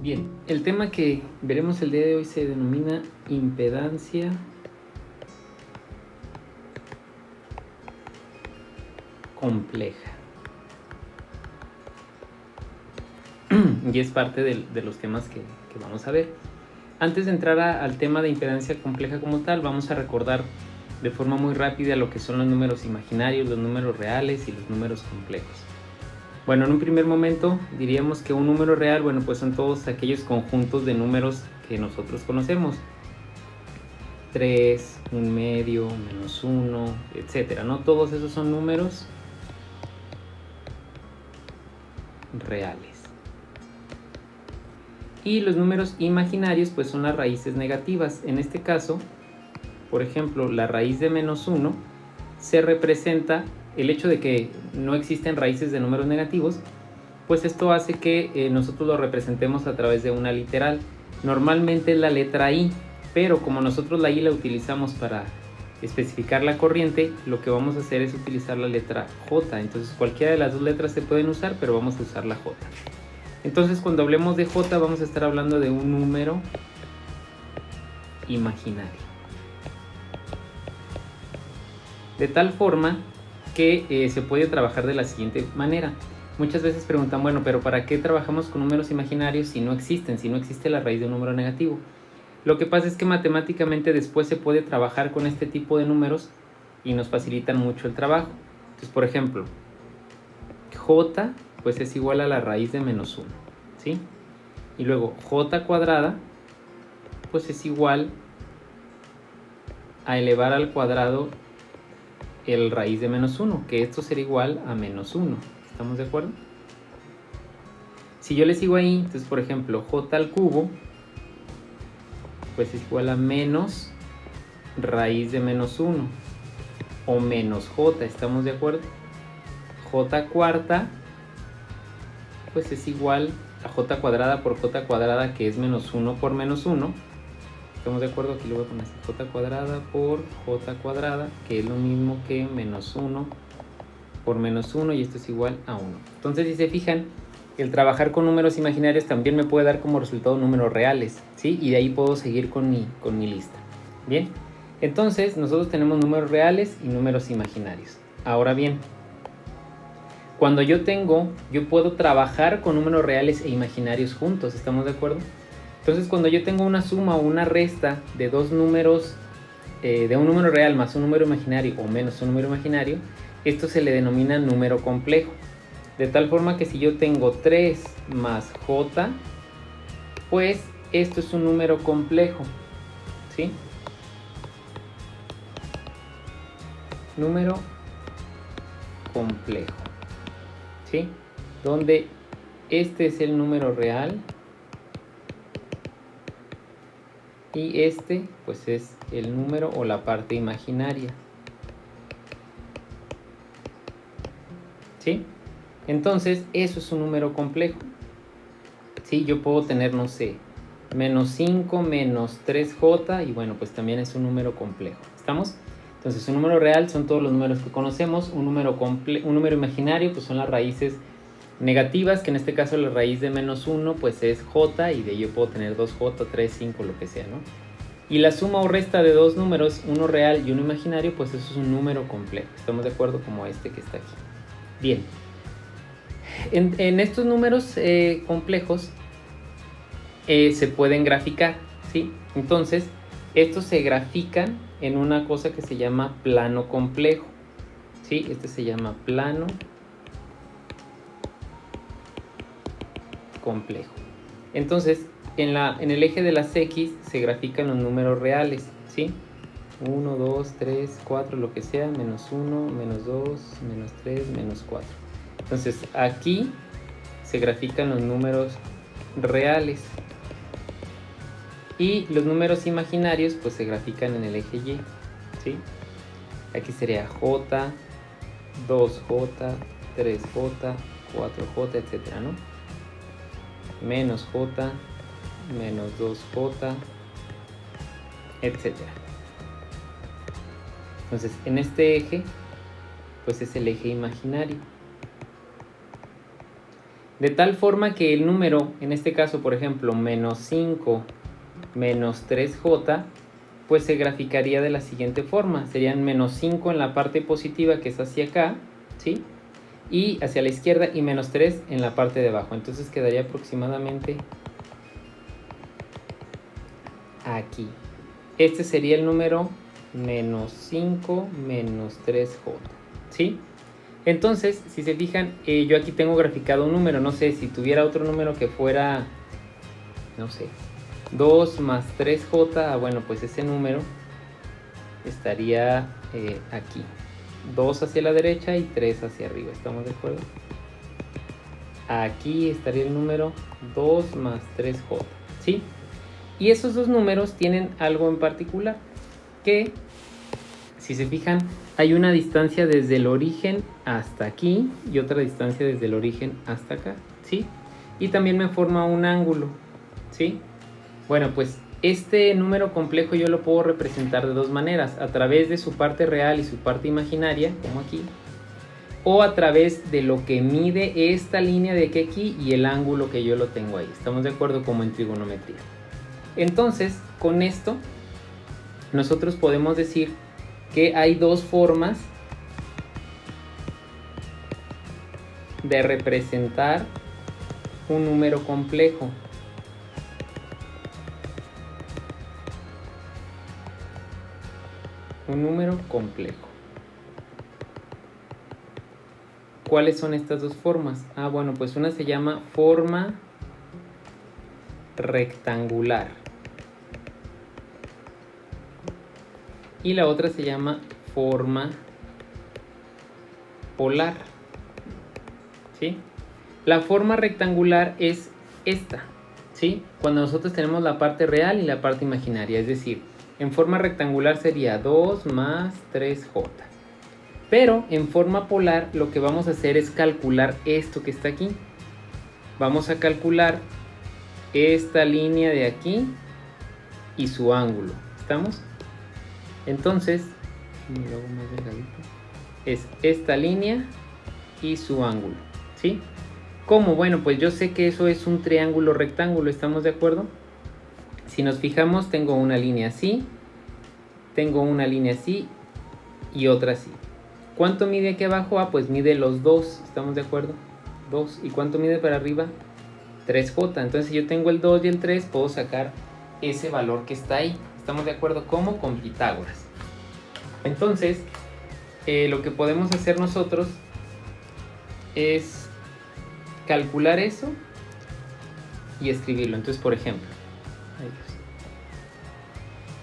Bien, el tema que veremos el día de hoy se denomina impedancia compleja. Y es parte de los temas que vamos a ver. Antes de entrar al tema de impedancia compleja como tal, vamos a recordar de forma muy rápida lo que son los números imaginarios, los números reales y los números complejos. Bueno, en un primer momento diríamos que un número real, bueno, pues son todos aquellos conjuntos de números que nosotros conocemos. 3, 1 medio, menos 1, etcétera, ¿no? Todos esos son números reales. Y los números imaginarios, pues son las raíces negativas. En este caso, por ejemplo, la raíz de menos 1 se representa, el hecho de que no existen raíces de números negativos, pues esto hace que nosotros lo representemos a través de una literal. Normalmente es la letra I, pero como nosotros la I la utilizamos para especificar la corriente, lo que vamos a hacer es utilizar la letra J. Entonces cualquiera de las dos letras se pueden usar, pero vamos a usar la J. Entonces cuando hablemos de J vamos a estar hablando de un número imaginario. De tal forma que se puede trabajar de la siguiente manera. Muchas veces preguntan, bueno, pero ¿para qué trabajamos con números imaginarios si no existe la raíz de un número negativo? Lo que pasa es que matemáticamente después se puede trabajar con este tipo de números y nos facilitan mucho el trabajo. Entonces, por ejemplo, J pues es igual a la raíz de menos 1, ¿sí? Y luego J cuadrada pues es igual a elevar al cuadrado el raíz de menos 1, que esto será igual a menos 1. ¿Estamos de acuerdo? Si yo le sigo ahí, entonces por ejemplo, J al cubo pues es igual a menos raíz de menos 1 o menos J, ¿estamos de acuerdo? J cuarta pues es igual a J cuadrada por J cuadrada, que es menos 1 por menos 1. ¿Estamos de acuerdo? Aquí lo voy a poner así, J cuadrada por J cuadrada, que es lo mismo que menos 1 por menos 1, y esto es igual a 1. Entonces, si se fijan, el trabajar con números imaginarios también me puede dar como resultado números reales, ¿sí? Y de ahí puedo seguir con mi lista. Bien, entonces nosotros tenemos números reales y números imaginarios. Ahora bien, cuando yo puedo trabajar con números reales e imaginarios juntos, ¿estamos de acuerdo? Entonces, cuando yo tengo una suma o una resta de dos números, de un número real más un número imaginario o menos un número imaginario, esto se le denomina número complejo. De tal forma que si yo tengo 3 más J, pues esto es un número complejo, ¿sí? Número complejo, ¿sí? Donde este es el número real y este pues es el número o la parte imaginaria, ¿sí? Entonces eso es un número complejo, ¿sí? Yo puedo tener, no sé, menos 5 menos 3J, y bueno, pues también es un número complejo. ¿Estamos? Entonces un número real son todos los números que conocemos, un número imaginario pues son las raíces negativas, que en este caso la raíz de menos 1 pues es J, y de ello puedo tener 2J, 3, 5, lo que sea, ¿no? Y la suma o resta de dos números, uno real y uno imaginario, pues eso es un número complejo. ¿Estamos de acuerdo? Como este que está aquí. Bien. En estos números complejos se pueden graficar, ¿sí? Entonces, estos se grafican en una cosa que se llama plano complejo, ¿sí? Este se llama plano complejo. Entonces, en el eje de las X se grafican los números reales, ¿sí? 1, 2, 3, 4, lo que sea, menos 1, menos 2, menos 3, menos 4. Entonces, aquí se grafican los números reales. Y los números imaginarios, pues se grafican en el eje Y, ¿sí? Aquí sería J, 2J, 3J, 4J, etcétera, ¿no? Menos J, menos 2J, etcétera. Entonces, en este eje, pues es el eje imaginario. De tal forma que el número, en este caso por ejemplo menos 5 menos 3j, pues se graficaría de la siguiente forma. Serían menos 5 en la parte positiva, que es hacia acá, ¿sí? Y hacia la izquierda, y menos 3 en la parte de abajo. Entonces quedaría aproximadamente aquí. Este sería el número menos 5 menos 3j, ¿sí? Entonces, si se fijan, yo aquí tengo graficado un número. No sé, si tuviera otro número que fuera, no sé, 2 más 3j, bueno, pues ese número estaría aquí. 2 hacia la derecha y 3 hacia arriba, ¿estamos de acuerdo? Aquí estaría el número 2 más 3j, ¿sí? Y esos dos números tienen algo en particular, que si se fijan, hay una distancia desde el origen hasta aquí y otra distancia desde el origen hasta acá, ¿sí? Y también me forma un ángulo, ¿sí? Bueno, pues este número complejo yo lo puedo representar de dos maneras: a través de su parte real y su parte imaginaria, como aquí, o a través de lo que mide esta línea de aquí y el ángulo que yo lo tengo ahí. ¿Estamos de acuerdo? Como en trigonometría. Entonces, con esto, nosotros podemos decir que hay dos formas de representar un número complejo. Un número complejo. ¿Cuáles son estas dos formas? Bueno, pues una se llama forma rectangular y la otra se llama forma polar, ¿sí? La forma rectangular es esta, ¿sí? Cuando nosotros tenemos la parte real y la parte imaginaria, es decir, en forma rectangular sería 2 más 3j. Pero en forma polar lo que vamos a hacer es calcular esto que está aquí. Vamos a calcular esta línea de aquí y su ángulo. ¿Estamos? Entonces, lo hago más delgadito, es esta línea y su ángulo, ¿sí? ¿Cómo? Bueno, pues yo sé que eso es un triángulo rectángulo, ¿estamos de acuerdo? Si nos fijamos, tengo una línea así, tengo una línea así y otra así. ¿Cuánto mide aquí abajo? Pues mide los dos, ¿estamos de acuerdo? 2. ¿Y cuánto mide para arriba? 3j. Entonces, si yo tengo el 2 y el 3, puedo sacar ese valor que está ahí. ¿Estamos de acuerdo? ¿Cómo? Con Pitágoras. Entonces, lo que podemos hacer nosotros es calcular eso y escribirlo. Entonces, por ejemplo,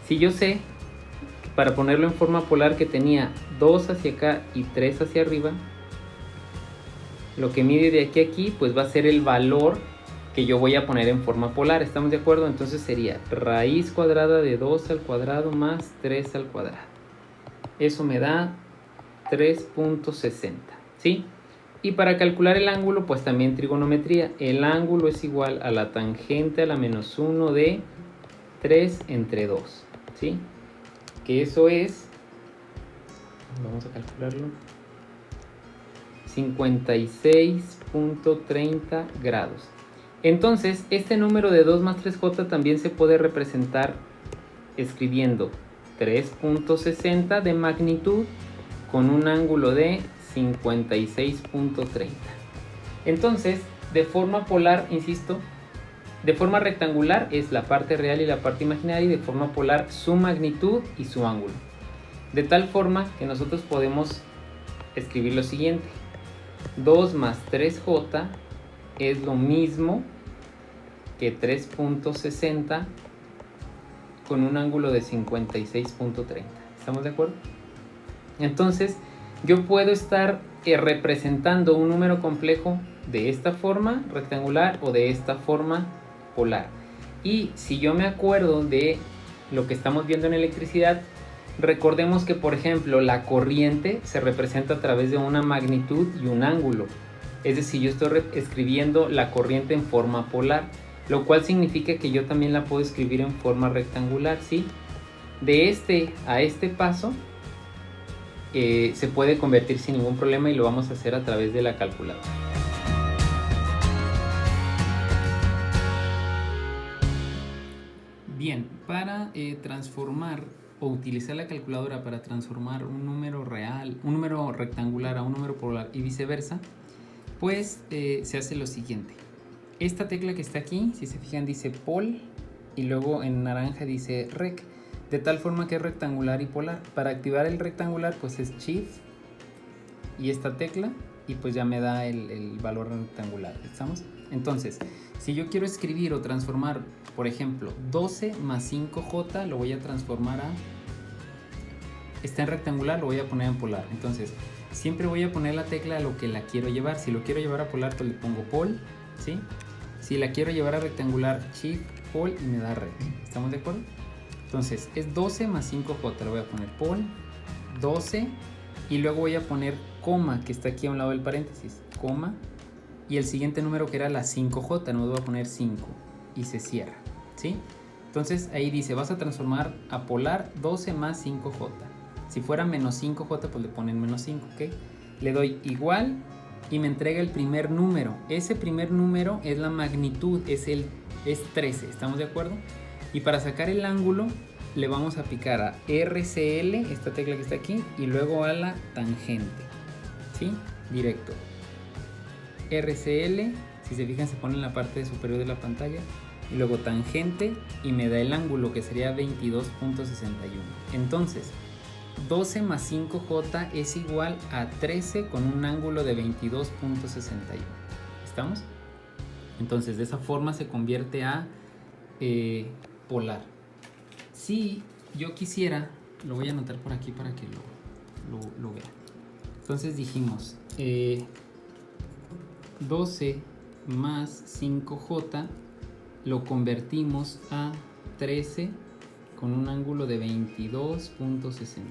si yo sé que para ponerlo en forma polar que tenía 2 hacia acá y 3 hacia arriba, lo que mide de aquí a aquí pues va a ser el valor que yo voy a poner en forma polar. ¿Estamos de acuerdo? Entonces sería raíz cuadrada de 2 al cuadrado más 3 al cuadrado. Eso me da 3.60, ¿sí? Y para calcular el ángulo, pues también trigonometría. El ángulo es igual a la tangente a la menos 1 de 3 entre 2, ¿sí? Que eso es, vamos a calcularlo, 56.30 grados. Entonces, este número de 2 más 3j también se puede representar escribiendo 3.60 de magnitud con un ángulo de 56.30. Entonces, de forma polar, insisto, de forma rectangular es la parte real y la parte imaginaria, y de forma polar su magnitud y su ángulo. De tal forma que nosotros podemos escribir lo siguiente: 2 más 3j es lo mismo que 3.60 con un ángulo de 56.30. ¿Estamos de acuerdo? Entonces, yo puedo estar representando un número complejo de esta forma rectangular o de esta forma polar. Y si yo me acuerdo de lo que estamos viendo en electricidad, recordemos que, por ejemplo, la corriente se representa a través de una magnitud y un ángulo. Es decir, yo estoy escribiendo la corriente en forma polar, lo cual significa que yo también la puedo escribir en forma rectangular, ¿sí? De este a este paso se puede convertir sin ningún problema, y lo vamos a hacer a través de la calculadora. Bien, para transformar o utilizar la calculadora para transformar un número real, un número rectangular a un número polar y viceversa, pues se hace lo siguiente. Esta tecla que está aquí, si se fijan, dice pol y luego en naranja dice rec, de tal forma que es rectangular y polar. Para activar el rectangular pues es shift y esta tecla y pues ya me da el valor rectangular. ¿Estamos? Entonces, si yo quiero escribir o transformar, por ejemplo, 12 más 5j, lo voy a transformar a... Está en rectangular, lo voy a poner en polar. Entonces, siempre voy a poner la tecla a lo que la quiero llevar. Si lo quiero llevar a polar, pues le pongo pol, ¿sí? Si la quiero llevar a rectangular, shift, pol y me da rec. ¿Estamos de acuerdo? Entonces, es 12 más 5j, le voy a poner pol, 12, y luego voy a poner coma, que está aquí a un lado del paréntesis, coma, y el siguiente número que era la 5j, no voy a poner 5, y se cierra, ¿sí? Entonces ahí dice, vas a transformar a polar 12 más 5j. Si fuera menos 5j, pues le ponen menos 5, ¿ok? Le doy igual y me entrega el primer número. Ese primer número es la magnitud, es 13, ¿estamos de acuerdo? Y para sacar el ángulo le vamos a picar a RCL, esta tecla que está aquí, y luego a la tangente, ¿sí? Directo. RCL, si se fijan se pone en la parte superior de la pantalla, y luego tangente y me da el ángulo que sería 22.61. Entonces 12 más 5j es igual a 13 con un ángulo de 22.61. ¿Estamos? Entonces de esa forma se convierte a polar. Si yo quisiera, lo voy a anotar por aquí para que lo vean. Entonces dijimos 12 más 5j lo convertimos a 13 con un ángulo de 22.61.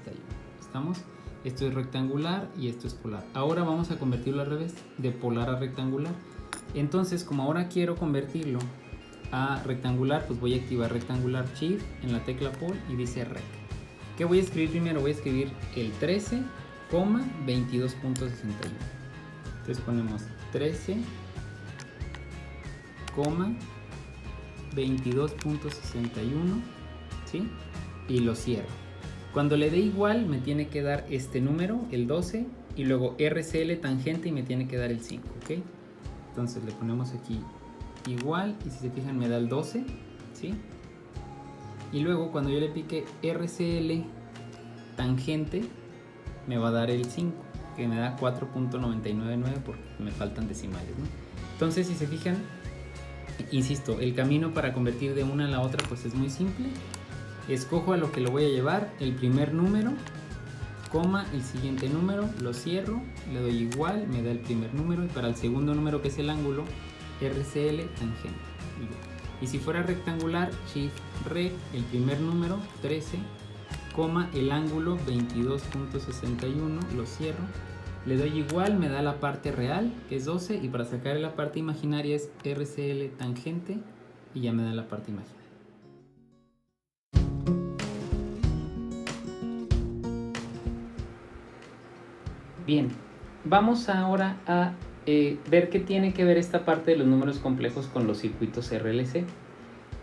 ¿Estamos? Esto es rectangular y esto es polar. Ahora vamos a convertirlo al revés, de polar a rectangular. Entonces, como ahora quiero convertirlo a rectangular, pues voy a activar rectangular shift en la tecla pol y dice rec. ¿Qué voy a escribir primero? Voy a escribir el 13, 22.61. Entonces ponemos 13, 22.61, ¿sí? Y lo cierro. Cuando le dé igual me tiene que dar este número, el 12, y luego RCL tangente y me tiene que dar el 5, ¿ok? Entonces le ponemos aquí igual y si se fijan me da el 12, ¿sí? Y luego cuando yo le pique RCL tangente me va a dar el 5, que me da 4.999 porque me faltan decimales, ¿no? Entonces si se fijan, insisto, el camino para convertir de una a la otra pues es muy simple. Escojo a lo que lo voy a llevar, el primer número, coma, el siguiente número, lo cierro, le doy igual, me da el primer número, y para el segundo número que es el ángulo, RCL tangente. Y si fuera rectangular, shift rec, el primer número, 13, coma, el ángulo, 22.61, lo cierro, le doy igual, me da la parte real, que es 12, y para sacar la parte imaginaria es RCL tangente, y ya me da la parte imaginaria. Bien, vamos ahora a ver qué tiene que ver esta parte de los números complejos con los circuitos RLC.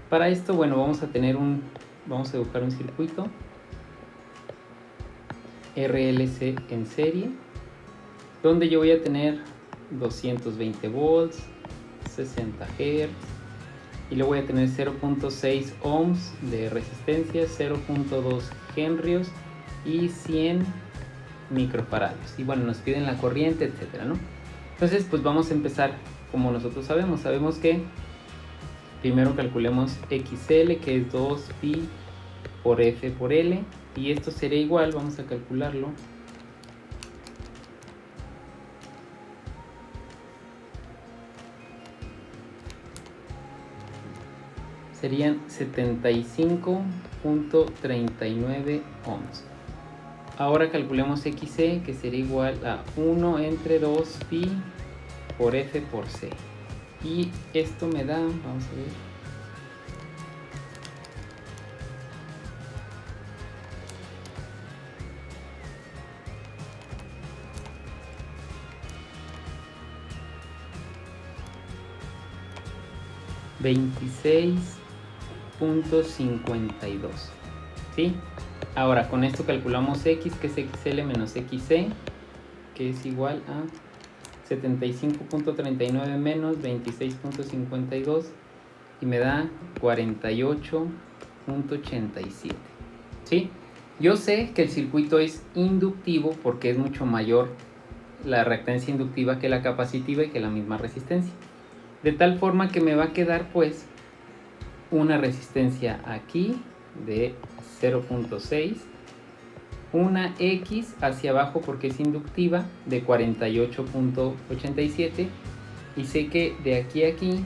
Para esto, bueno, vamos a dibujar un circuito RLC en serie, donde yo voy a tener 220 volts, 60 Hz, y luego voy a tener 0.6 ohms de resistencia, 0.2 henrios y 100 microfarados. Y bueno, nos piden la corriente, etcétera, ¿no? Entonces, pues vamos a empezar como nosotros sabemos. Sabemos que primero calculemos XL, que es 2pi por F por L, y esto sería igual, vamos a calcularlo, serían 75.39 ohms. Ahora calculemos XC, que sería igual a 1 entre 2pi por F por C. Y esto me da, vamos a ver, 46.52. ¿Sí? Ahora con esto calculamos x, que es xl menos xc, que es igual a 75.39 menos 26.52 y me da 48.87. ¿Sí? Yo sé que el circuito es inductivo porque es mucho mayor la reactancia inductiva que la capacitiva y que la misma resistencia. De tal forma que me va a quedar pues una resistencia aquí de 0.6, una X hacia abajo porque es inductiva de 48.87 y sé que de aquí a aquí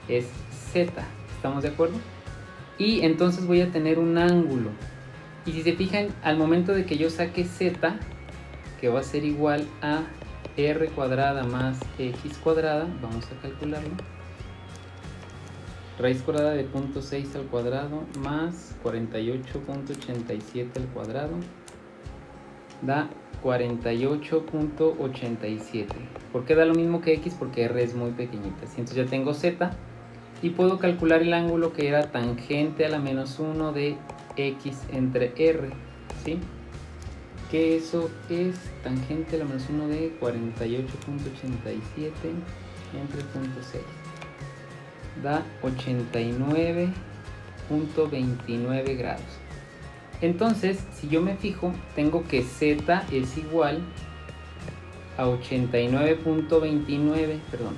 es Z, ¿estamos de acuerdo? Y entonces voy a tener un ángulo, y si se fijan, al momento de que yo saque Z, que va a ser igual a R cuadrada más X cuadrada, vamos a calcularlo, raíz cuadrada de 0.6 al cuadrado más 48.87 al cuadrado da 48.87. ¿Por qué da lo mismo que X? Porque R es muy pequeñita. Entonces ya tengo Z y puedo calcular el ángulo que era tangente a la menos 1 de X entre R, ¿sí? Que eso es tangente a la menos 1 de 48.87 entre 0.6. Da 89.29 grados. Entonces, si yo me fijo, tengo que Z es igual a 89.29, perdón,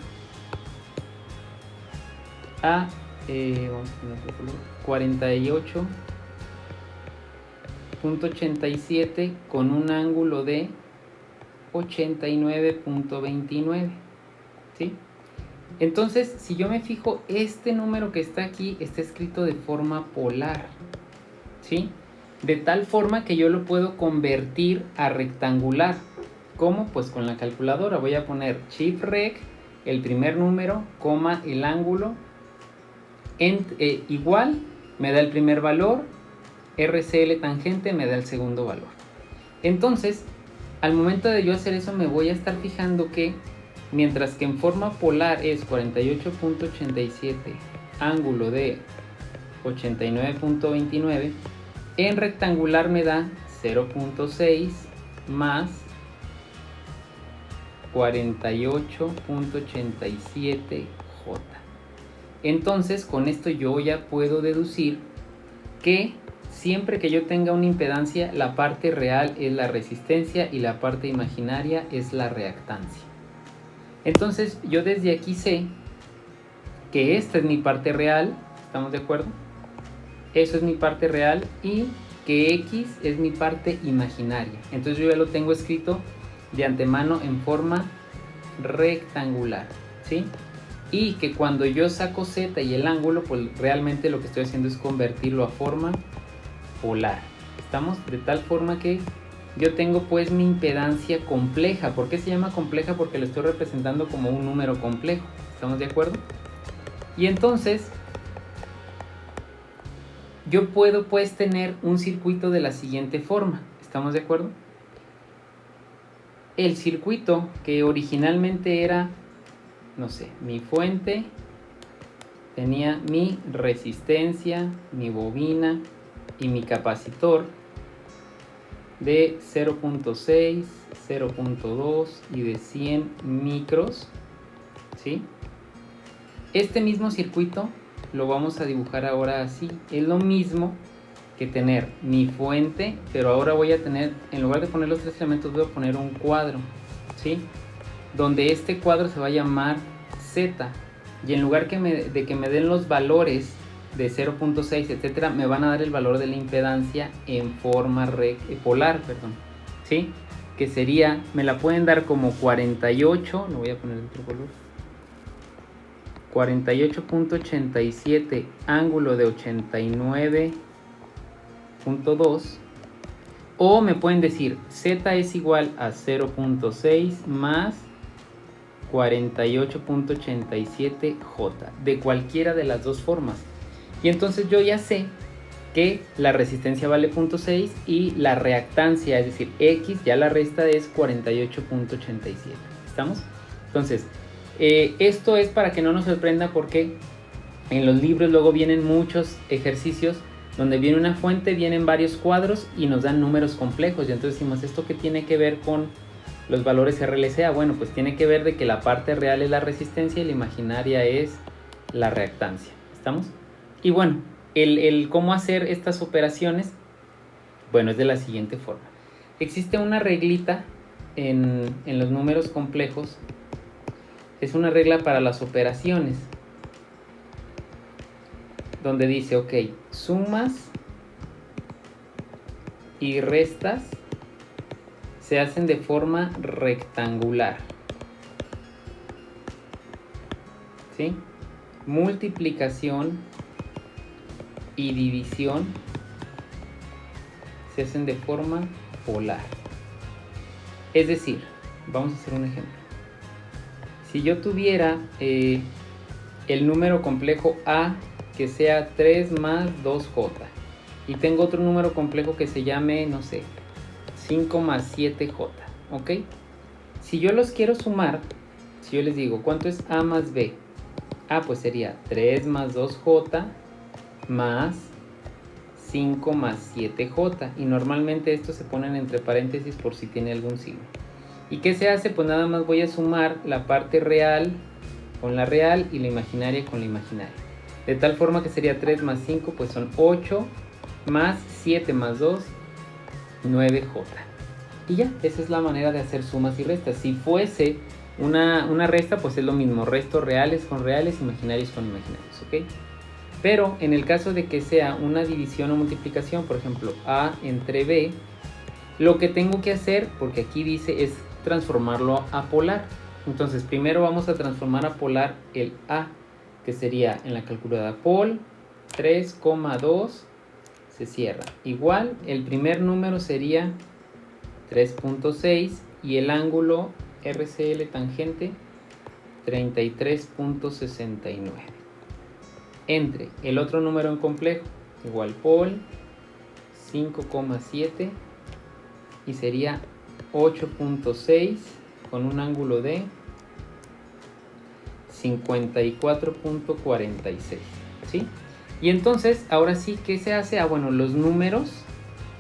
a vamos a poner otro color, 48.87 con un ángulo de 89.29, ¿sí? Entonces, si yo me fijo, este número que está aquí está escrito de forma polar, ¿sí? De tal forma que yo lo puedo convertir a rectangular. ¿Cómo? Pues con la calculadora. Voy a poner shift rec, el primer número, coma, el ángulo, igual, me da el primer valor, RCL tangente me da el segundo valor. Entonces, al momento de yo hacer eso, me voy a estar fijando que mientras que en forma polar es 48.87 ángulo de 89.29, en rectangular me da 0.6 más 48.87 J. Entonces con esto yo ya puedo deducir que siempre que yo tenga una impedancia, la parte real es la resistencia y la parte imaginaria es la reactancia. Entonces yo desde aquí sé que esta es mi parte real, ¿estamos de acuerdo? Eso es mi parte real y que X es mi parte imaginaria. Entonces yo ya lo tengo escrito de antemano en forma rectangular, ¿sí? Y que cuando yo saco Z y el ángulo, pues realmente lo que estoy haciendo es convertirlo a forma polar. ¿Estamos? De tal forma que yo tengo pues mi impedancia compleja. ¿Por qué se llama compleja? Porque lo estoy representando como un número complejo. ¿Estamos de acuerdo? Y entonces yo puedo pues tener un circuito de la siguiente forma. ¿Estamos de acuerdo? El circuito que originalmente era, no sé, mi fuente, tenía mi resistencia, mi bobina y mi capacitor de 0.6, 0.2 y de 100 micros, ¿sí? Este mismo circuito lo vamos a dibujar ahora así. Es lo mismo que tener mi fuente, pero ahora voy a tener, en lugar de poner los tres elementos, voy a poner un cuadro, ¿sí? Donde este cuadro se va a llamar Z, y en lugar de que me den los valores de 0.6, etcétera, me van a dar el valor de la impedancia en forma polar, perdón, ¿sí? Que sería, me la pueden dar como 48, lo voy a poner de otro color, 48.87 ángulo de 89.2, o me pueden decir Z es igual a 0.6 más 48.87 J, de cualquiera de las dos formas. Y entonces yo ya sé que la resistencia vale 0.6 y la reactancia, es decir, X, ya la resta es 48.87. ¿Estamos? Entonces, esto es para que no nos sorprenda porque En los libros luego vienen muchos ejercicios donde viene una fuente, vienen varios cuadros y nos dan números complejos. Y entonces decimos, ¿esto qué tiene que ver con los valores RLCA? Bueno, pues tiene que ver de que la parte real es la resistencia y la imaginaria es la reactancia. ¿Estamos? Y bueno, el cómo hacer estas operaciones, bueno, es de la siguiente forma. Existe una reglita en los números complejos. Es una regla para las operaciones, donde dice, ok, sumas y restas se hacen de forma rectangular, ¿sí? Multiplicación y división se hacen de forma polar. Es decir, vamos a hacer un ejemplo. Si yo tuviera el número complejo A que sea 3 más 2J y tengo otro número complejo que se llame, no sé, 5 más 7J, ¿ok? Si yo los quiero sumar, si yo les digo, ¿cuánto es A más B? A pues sería 3 más 2J más 5 más 7J. Y normalmente estos se ponen entre paréntesis por si tiene algún signo. ¿Y qué se hace? Pues nada más voy a sumar la parte real con la real y la imaginaria con la imaginaria. De tal forma que sería 3 más 5, pues son 8 más 7 más 2, 9J. Y ya, esa es la manera de hacer sumas y restas. Si fuese una resta, pues es lo mismo. Resto reales con reales, imaginarios con imaginarios, ¿ok? Pero en el caso de que sea una división o multiplicación, por ejemplo, A entre B, lo que tengo que hacer, porque aquí dice, es transformarlo a polar. Entonces primero vamos a transformar a polar el A, que sería en la calculadora pol 3,2 se cierra. Igual el primer número sería 3.6 y el ángulo RCL tangente 33.69. Entre el otro número en complejo, igual pol 5,7 y sería 8.6 con un ángulo de 54.46, ¿sí? Y entonces, ahora sí, ¿qué se hace? Bueno, los números,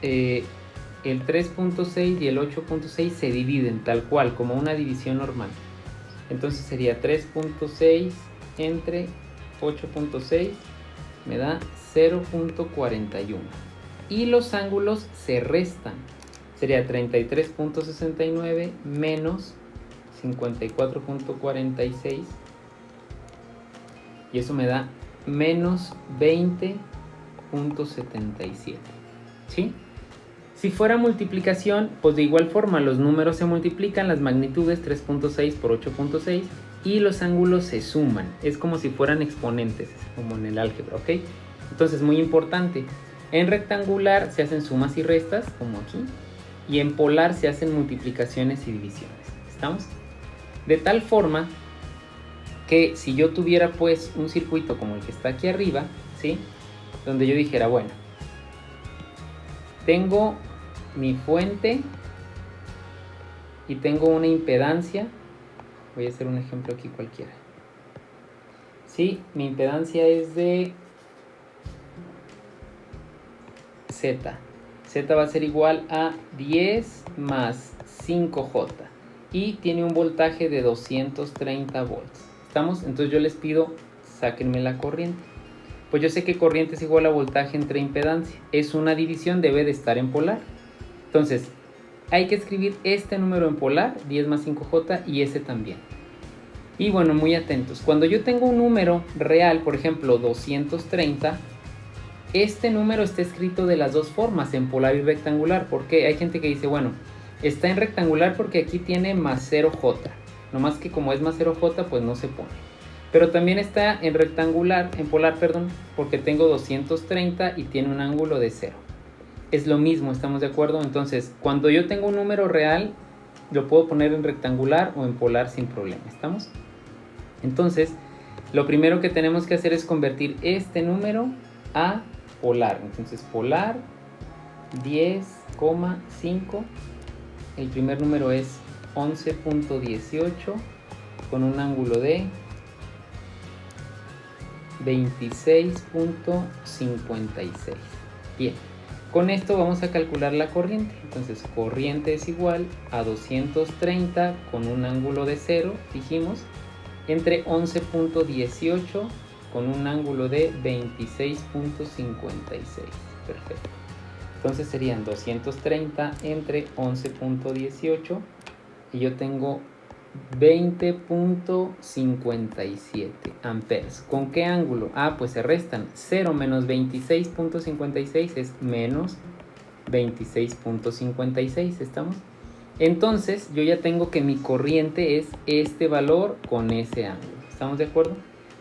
el 3.6 y el 8.6 se dividen tal cual, como una división normal. Entonces sería 3.6 entre 8.6, me da 0.41. Y los ángulos se restan. Sería 33.69 menos 54.46. Y eso me da menos 20.77. ¿Sí? Si fuera multiplicación, pues de igual forma los números se multiplican, las magnitudes 3.6 por 8.6 y los ángulos se suman. Es como si fueran exponentes, como en el álgebra, ¿ok? Entonces, muy importante. En rectangular se hacen sumas y restas, como aquí. Y en polar se hacen multiplicaciones y divisiones. ¿Estamos? De tal forma que si yo tuviera pues un circuito como el que está aquí arriba, ¿sí? Donde yo dijera, bueno, tengo mi fuente y tengo una impedancia. Voy a hacer un ejemplo aquí cualquiera. ¿Sí? Mi impedancia es de Z. Z va a ser igual a 10 más 5J. Y tiene un voltaje de 230 volts. ¿Estamos? Entonces yo les pido, sáquenme la corriente. Pues yo sé que corriente es igual a voltaje entre impedancia. Es una división, debe de estar en polar. Entonces, hay que escribir este número en polar, 10 más 5J, y ese también. Y bueno, muy atentos. Cuando yo tengo un número real, por ejemplo, 230, este número está escrito de las dos formas, en polar y rectangular. ¿Por qué? Hay gente que dice, bueno, está en rectangular porque aquí tiene más 0J. Nomás que como es más 0J, pues no se pone. Pero también está en rectangular, en polar, perdón, porque tengo 230 y tiene un ángulo de 0. Es lo mismo, ¿estamos de acuerdo? Entonces, cuando yo tengo un número real, lo puedo poner en rectangular o en polar sin problema, ¿estamos? Entonces, lo primero que tenemos que hacer es convertir este número a polar. Entonces, polar 10,5. El primer número es 11.18 con un ángulo de 26.56. Bien, con esto vamos a calcular la corriente. Entonces, corriente es igual a 230 con un ángulo de 0, dijimos, entre 11.18 con un ángulo de 26.56. Perfecto. Entonces serían 230 entre 11.18 y yo tengo 20.57 amperes. ¿Con qué ángulo? Pues se restan. 0 menos 26.56 es menos 26.56. ¿Estamos? Entonces yo ya tengo que mi corriente es este valor con ese ángulo. ¿Estamos de acuerdo?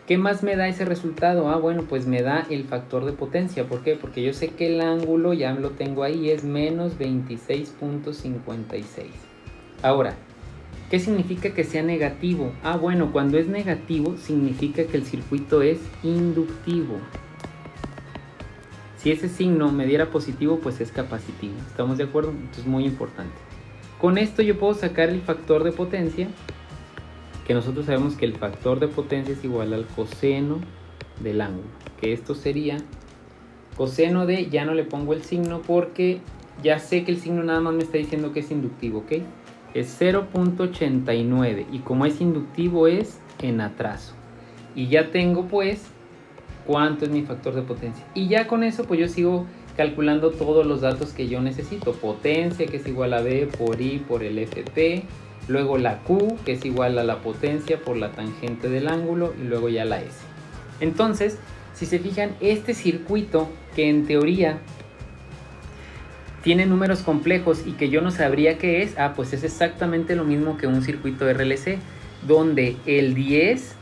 ¿Qué más me da ese resultado? Bueno, pues me da el factor de potencia. ¿Por qué? Porque yo sé que el ángulo, ya lo tengo ahí, es menos 26.56. Ahora, ¿qué significa que sea negativo? Bueno, cuando es negativo significa que el circuito es inductivo. Si ese signo me diera positivo, pues es capacitivo. ¿Estamos de acuerdo? Esto es muy importante. Con esto yo puedo sacar el factor de potencia, que nosotros sabemos que el factor de potencia es igual al coseno del ángulo, que esto sería coseno de, ya no le pongo el signo porque ya sé que el signo nada más me está diciendo que es inductivo, ¿ok? Es 0.89 y como es inductivo es en atraso. Y ya tengo pues cuánto es mi factor de potencia. Y ya con eso pues yo sigo calculando todos los datos que yo necesito. Potencia, que es igual a B por I por el FP. Luego la Q, que es igual a la potencia por la tangente del ángulo. Y luego ya la S. Entonces, si se fijan, este circuito que en teoría tiene números complejos y que yo no sabría qué es, pues es exactamente lo mismo que un circuito RLC, donde el 10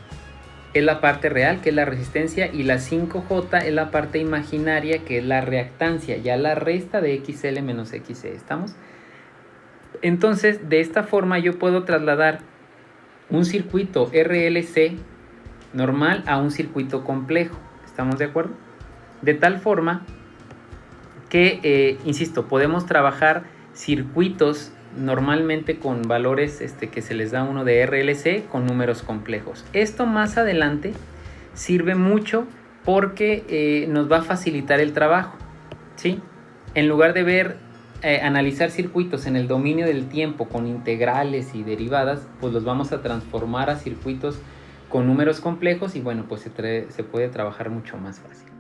es la parte real, que es la resistencia, y la 5J es la parte imaginaria, que es la reactancia, ya la resta de XL menos XC. ¿Estamos? Entonces, de esta forma yo puedo trasladar un circuito RLC normal a un circuito complejo. ¿Estamos de acuerdo? De tal forma que, insisto, podemos trabajar circuitos normalmente con valores que se les da uno de RLC con números complejos. Esto más adelante sirve mucho porque nos va a facilitar el trabajo, ¿sí? En lugar de analizar circuitos en el dominio del tiempo con integrales y derivadas, pues los vamos a transformar a circuitos con números complejos y bueno, pues se puede trabajar mucho más fácil.